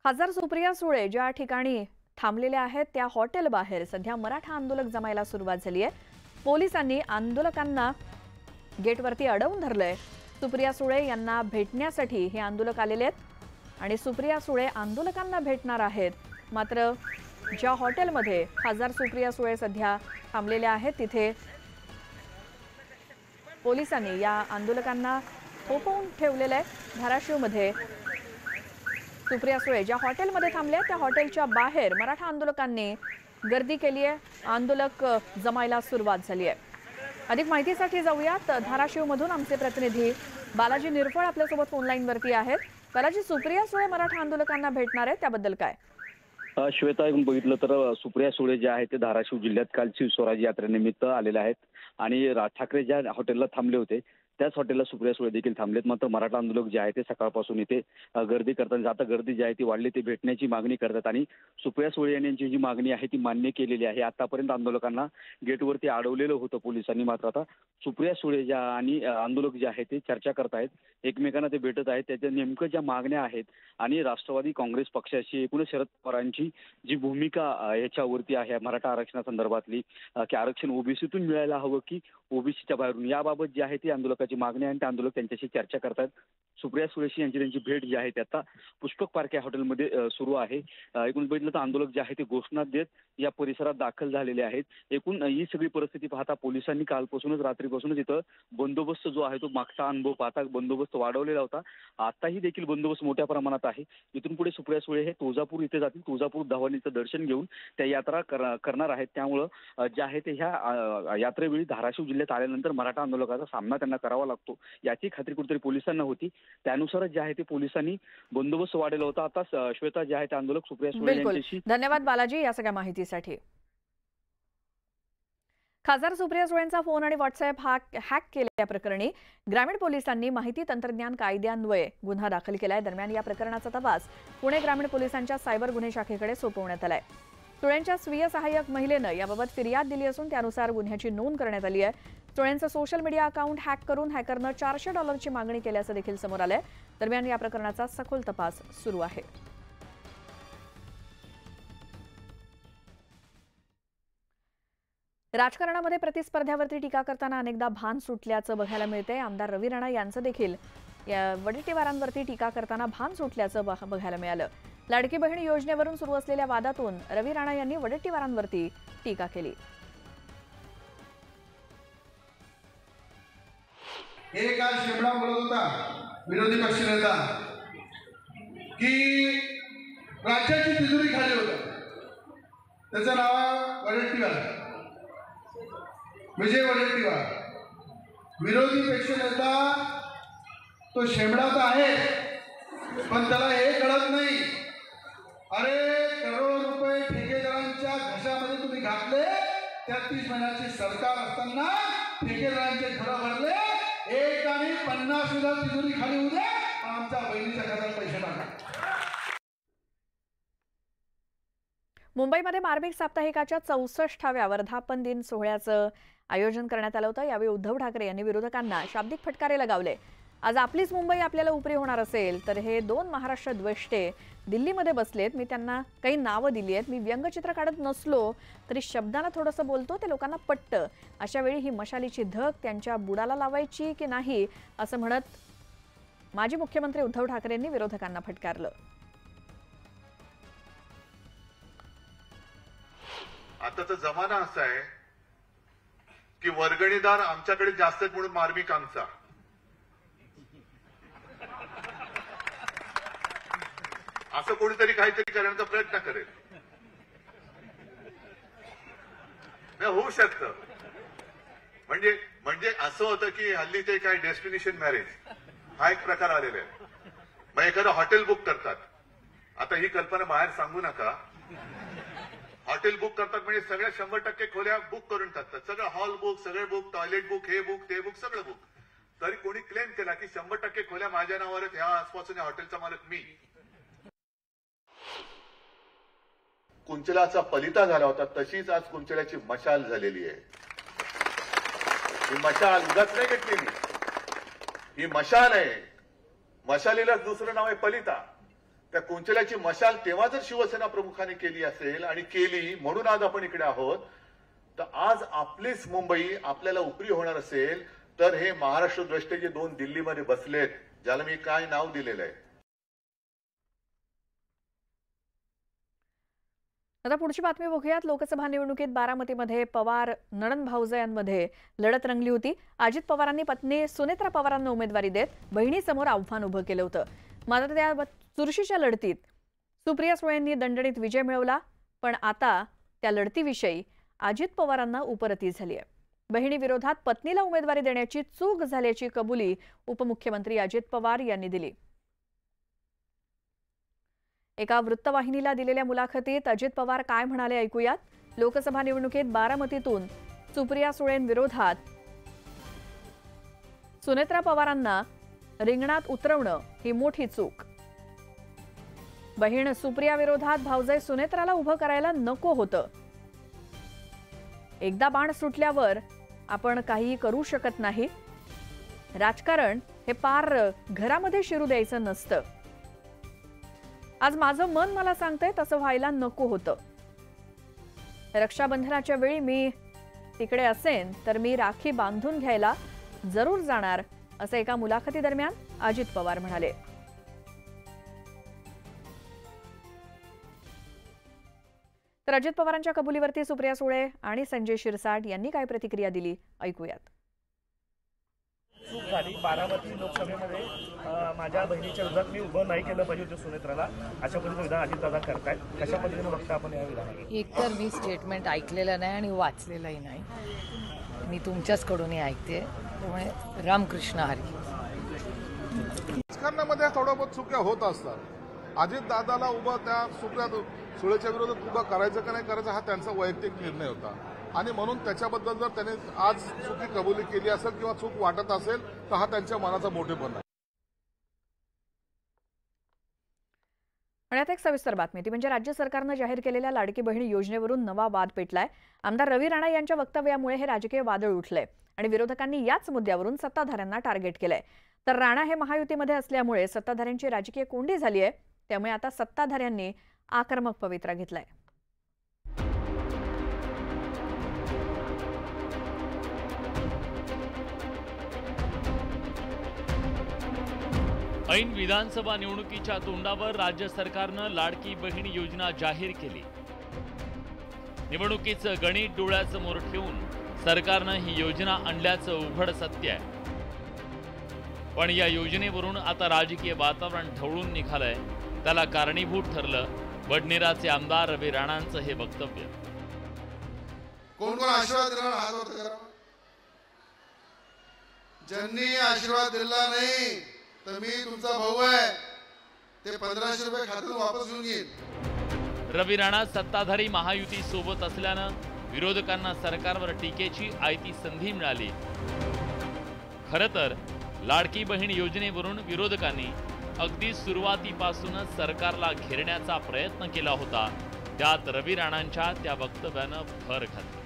खासदार सुप्रिया सुळे ज्या ठिकाणी थांबलेल्या आहेत त्या हॉटेल बाहेर सध्या मराठा आंदोलक जमायला सुरुवात झाली आहे। पोलिसांनी आंदोलकांना गेटवरती अडवून धरलंय। सुप्रिया सुळे यांना भेटण्यासाठी हे आंदोलक आलेले आहेत आणि सुप्रिया सुळे आंदोलकांना भेटणार आहेत। मात्र ज्या हॉटेलमध्ये खासदार सुप्रिया सुळे सध्या थांबलेल्या आहेत तिथे पोलिसांनी या आंदोलकांना थोपवून ठेवलेलं आहे। धाराशिवमध्ये सुप्रिया सुळे ज्या हॉटेलमध्ये थांबले त्या हॉटेलच्या बाहेर मराठा आंदोलकांनी गर्दी केली आहे। आंदोलक जमायला सुरुवात झाली आहे। अधिक माहितीसाठी जाऊयात धाराशिवमधून आमचे प्रतिनिधी बालाजी निरफळ आपल्यासोबत फोन लाईन वरती आहेत। बालाजी, सुप्रिया सुळे मराठा आंदोलकांना भेटणार आहेत त्याबद्दल काय? श्वेता, बघितलं तर सुप्रिया सुळे जे आहेत ते धाराशिव जिल्ह्यात कालची स्वराज्य यात्रेनिमित्त आलेले आहेत आणि राज ठाकरे ज्या हॉटेलला थांबले होते त्याच हॉटेलला सुप्रिया सुळे देखील थांबलेत। मात्र मराठा आंदोलक जे आहे ते सकाळपासून इथे गर्दी करतात। आता गर्दी जी आहे ती वाढली, ते भेटण्याची मागणी करतात आणि सुप्रिया सुळे यांची जी मागणी आहे ती मान्य केलेली आहे। आतापर्यंत आंदोलकांना गेटवरती अडवलेलं होतं पोलिसांनी, मात्र आता सुप्रिया सुळे ज्या आणि आंदोलक जे आहेत ते चर्चा करतायत, एकमेकांना ते भेटत आहेत। त्याच्या नेमकं ज्या मागण्या आहेत आणि राष्ट्रवादी काँग्रेस पक्षाची एकूण शरद पवारांची जी भूमिका याच्यावरती आहे मराठा आरक्षणासंदर्भातली, की आरक्षण ओबीसीतून मिळायला हवं की ओबीसीच्या बाहेरून, याबाबत जी आहे ती आंदोलकाची मागणी आहे आणि ते आंदोलक त्यांच्याशी चर्चा करतात। सुप्रिया सुळेशी यांची त्यांची भेट जी आहे ती आता पुष्पक पार्क या हॉटेलमध्ये सुरू आहे। एकूण बघितलं तर आंदोलक जे आहे ते घोषणा देत या परिसरात दाखल झालेले आहेत। एकूण ही सगळी परिस्थिती पाहता पोलिसांनी कालपासूनच रात्रीपासूनच इथं बंदोबस्त जो आहे तो मागचा अनुभव पाहता बंदोबस्त वाढवलेला होता। आताही देखील बंदोबस्त मोठ्या प्रमाणात आहे। इथून पुढे सुप्रिया सुळे हे तुळजापूर इथे जातील, तुळजापूर भवानीचं दर्शन घेऊन त्या यात्रा करणार आहेत। त्यामुळं जे आहे ते ह्या यात्रेवेळी धाराशिव जिल्ह्यात आल्यानंतर मराठा आंदोलकाचा सामना त्यांना करावा लागतो याची खात्री कुठेतरी पोलिसांना होती। त्यानुसारच जे आहे ते पोलिसांनी बंदोबस्त वाढवला होता। आता श्वेता जे आहे ते आंदोलक सुप्रिया सुळे यांच्याशी। धन्यवाद बालाजी या सगळ्या माहितीसाठी। खासदार सुप्रिया सुळेंचा फोन आणि व्हॉट्सअप हॅक केल्याप्रकरणी ग्रामीण पोलिसांनी माहिती तंत्रज्ञान कायद्यान्वये गुन्हा दाखल केलाय। दरम्यान या प्रकरणाचा तपास पुणे ग्रामीण पोलिसांच्या सायबर गुन्हे शाखेकडे सोपवण्यात आलाय। सुळेंच्या स्वीय सहाय्यक महिलेनं याबाबत फिर्याद दिली असून त्यानुसार गुन्ह्याची नोंद करण्यात आली आहे। सुळेंचं सोशल मीडिया अकाउंट हॅक करून हॅकरनं $400ची मागणी केल्याचं देखील समोर आलंय। दरम्यान या प्रकरणाचा सखोल तपास सुरू आहे। राजकारणामध्ये प्रतिस्पर्ध्यावरती टीका करताना अनेकदा भान सुटल्याचं बघायला मिळते। आमदार रवी राणा यांचं देखील या वडेट्टीवारांवरती टीका करताना भान सुटल्याचं बघायला मिळालं। लाडकी बहीण योजनेवरून सुरू असलेल्या वादातून रवी राणा यांनी वडेट्टीवारांवरती टीका केली। हे काल शेमडा बोलत होता विरोधी पक्षनेता की राज्याची तिजोरी खाली होतं, त्याचं नाव आहे वडेट्टीवार, विजय वडेट्टीवार। विरोधी पक्षनेता तो शेमडा तर आहे पण त्याला हे कळत नाही, अरे करोड रुपये ठेकेदारांच्या घशामध्ये तुम्ही घातले। 33 महिन्याचे सरकार असताना ठेकेदारांचे घरं भरले, एक आणि 50,000 तिजोरी खाली होऊ दे, आमच्या बहिणीच्या घरात पैसे टाका। मुंबईमध्ये मार्मिक साप्ताहिकाच्या 64व्या वर्धापन दिन सोहळ्याचं आयोजन करण्यात आलं होतं। यावेळी उद्धव ठाकरे यांनी विरोधकांना शाब्दिक फटकारे लगावले। आज आपलीच मुंबई आपल्याला उपरी होणार असेल तर हे दोन महाराष्ट्र द्वेष्टे दिल्लीमध्ये बसलेत, मी त्यांना काही नावं दिली आहेत, मी व्यंगचित्र काढत नसलो तरी शब्दांना थोडंसं बोलतो ते लोकांना पटतं, अशा वेळी ही मशालीची धग त्यांच्या बुडाला लावायची की नाही असं म्हणत माजी मुख्यमंत्री उद्धव ठाकरेंनी विरोधकांना फटकारलं। आताचा जमाना असा आहे की वर्गणीदार आमच्याकडे जास्त आहेत म्हणून मार्मिक आमचा, असं कोणीतरी काहीतरी करण्याचा प्रयत्न करेल, होऊ शकतं। म्हणजे असं होतं की हल्ली ते काय डेस्टिनेशन मॅरेज हा एक प्रकार आलेला आहे। मग एखादं हॉटेल बुक करतात, आता ही कल्पना बाहेर सांगू नका, हॉटेल बुक करतात म्हणजे सगळ्या 100% खोल्या बुक करून टाकतात, सगळं हॉल बुक, सगळे बुक, टॉयलेट बुक, हे बुक ते बुक, सगळं बुक। तरी कोणी क्लेम केला की 100% खोल्या माझ्या नावावरच, ह्या आसपासून हॉटेलचा मालक मी। कुंचलाचा पलिता झाला होता तशीच आज कुंचल्याची मशाल झालेली आहे। ही मशाल उगाच नाही घेतलेली, ही मशाल आहे। मशालीला दुसरं नाव आहे पलिता। त्या कुंचल्याची मशाल तेव्हा जर शिवसेना प्रमुखांनी केली असेल आणि केली म्हणून आज आपण इकडे आहोत, तर आज आपलीच मुंबई आपल्याला उपरी होणार असेल तर हे महाराष्ट्र द्रष्टे जे 2 दिल्लीमध्ये बसलेत, ज्याला मी काय नाव दिलेलं आहे. आता पुढची बातमी बघूयात. लोकसभा निवडणुकीत बारामतीमध्ये पवार नणंद भाऊजायांमध्ये लढत रंगली होती. अजित पवारांनी पत्नी सुनेत्रा पवारांना उमेदवारी देत बहिणीसमोर आव्हान उभं केलं होतं. मात्र त्या चुरशीच्या लढतीत सुप्रिया सुळेंनी दणदणीत विजय मिळवला. पण आता त्या लढतीविषयी अजित पवारांना उपरती झाली आहे. बहिणीविरोधात पत्नीला उमेदवारी देण्याची चूक झाल्याची कबुली उपमुख्यमंत्री अजित पवार यांनी दिली. एका वृत्तवाहिनीला दिलेल्या मुलाखतीत अजित पवार काय म्हणाले ऐकूयात. लोकसभा निवडणुकीत बारामतीतून सुप्रिया सुळेंविरोधात सुनेत्रा पवारांना रिंगणात उतरवणं ही मोठी चूक. बहीण सुप्रिया विरोधात भाऊजाई सुनेत्राला उभं करायला नको होतं. एकदा बाण सुटल्यावर आपण काही करू शकत नाही. राजकारण हे पार घरामध्ये शिरू द्यायचं नसतं. आज माझं मन मला सांगतंय तसं व्हायला नको होतं. रक्षाबंधनाच्या वेळी मी तिकडे असेन तर मी राखी बांधून घ्यायला जरूर जाणार, असं एका मुलाखतीदरम्यान अजित पवार म्हणाले. तर अजित पवारांच्या कबुलीवरती सुप्रिया सुळे आणि संजय शिरसाट यांनी काय प्रतिक्रिया दिली ऐकूयात. चूक झाली. बारामती लोकसभेमध्ये माझ्या बहिणीच्या विरोधात मी उभं नाही केलं पाहिजे होतं सुनेत्राला, अशा पद्धतीचं विधान अजितदादा करतायत. कशा पद्धतीने बघता आपण या विधानाला? एकतर मी स्टेटमेंट ऐकलेलं नाही आणि वाचलेलंही नाही. मी तुमच्याचकडूनही ऐकते. त्यामुळे रामकृष्ण हरी. राजकारणामध्ये थोड्या बहुत चुक्या होत असतात. अजित दादाला उभं त्या सुप्रिया सुळेच्या विरोधात उभं करायचं का नाही करायचं हा त्यांचा वैयक्तिक निर्णय होता आणि म्हणून त्याच्याबद्दल जर त्याने आज चुकी कबुली केली असेल किंवा चूक वाटत असेल तर हा त्यांच्या मनाचा मोठेपणा आहे. आणि आता एक सविस्तर बातमी, ती म्हणजे राज्य सरकारनं जाहीर केलेल्या लाडकी बहीण योजनेवरून नवा वाद पेटलाय. आमदार रवी राणा यांच्या वक्तव्यामुळे हे राजकीय वादळ उठलंय आणि विरोधकांनी याच मुद्द्यावरून सत्ताधाऱ्यांना टार्गेट केलंय. तर राणा हे महायुतीमध्ये असल्यामुळे सत्ताधाऱ्यांची राजकीय कोंडी झाली आहे. त्यामुळे आता सत्ताधाऱ्यांनी आक्रमक पवित्रा घेतलाय. ऐन विधानसभा निवडणुकीच्या तोंडावर राज्य सरकारनं लाडकी बहीण योजना जाहीर केली. निवडणुकीचं गणित डोळ्यासमोर ठेवून सरकारनं ही योजना आणल्याचं उघड सत्य आहे. पण या योजनेवरून आता राजकीय वातावरण ढवळून निघालंय. त्याला कारणीभूत ठरलं बडनेराचे आमदार रवी राणांचं हे वक्तव्य. कोण कोण आशीर्वाद दिला हात वर करा. ज्यांनी आशीर्वाद दिला नाही तर मी तुमचा भाऊ आहे, ते 1500 रुपये खात्यातून वापस घेऊन येईल. रवी राणा सत्ताधारी महायुती सोबत असल्यानं विरोधकांना सरकारवर टीकेची आयती संधी मिळाली. खरं तर लाडकी बहीण योजनेवरून विरोधकांनी अगदी सुरुवातीपासूनच सरकारला घेरण्याचा प्रयत्न केला होता. त्यात रवी राणांच्या त्या वक्तव्यानं भर घातली.